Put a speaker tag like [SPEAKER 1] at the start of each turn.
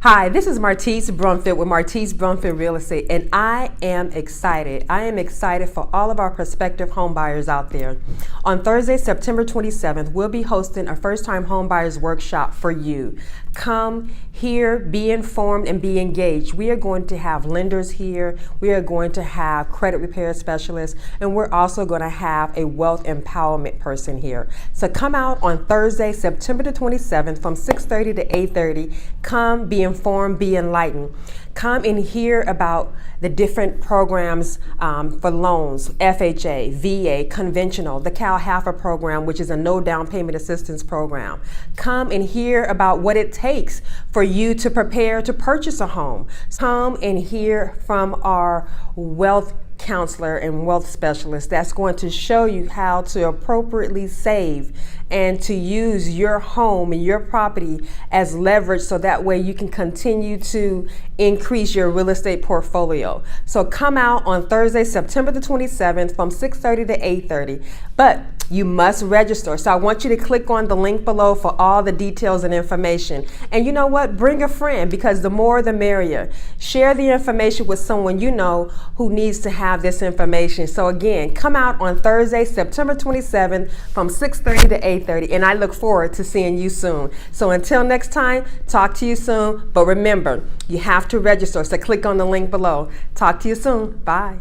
[SPEAKER 1] Hi, this is Martice Brumfield with Martice Brumfield Real Estate, and I am excited. I am excited for all of our prospective home buyers out there. On Thursday, September 27th, we'll be hosting a first-time home buyers workshop for you. Come here, be informed, and be engaged. We are going to have lenders here. We are going to have credit repair specialists, and we're also going to have a wealth empowerment person here. So come out on Thursday, September the 27th from 6:30 to 8:30. Come, be informed, be enlightened. Come and hear about the different programs for loans, FHA, VA, conventional, the Cal Halfer program, which is a no down payment assistance program. Come and hear about what it takes for you to prepare to purchase a home. Come and hear from our wealth counselor and wealth specialist that's going to show you how to appropriately save and to use your home and your property as leverage so that way you can continue to increase your real estate portfolio. So come out on Thursday, September the 27th from 6:30 to 8:30. But you must register. So I want you to click on the link below for all the details and information. And you know what? Bring a friend, because the more the merrier. Share the information with someone you know who needs to have this information. So again, come out on Thursday, September 27th from 6:30 to 8:30. And I look forward to seeing you soon. So until next time, talk to you soon. But remember, you have to register. So click on the link below. Talk to you soon. Bye.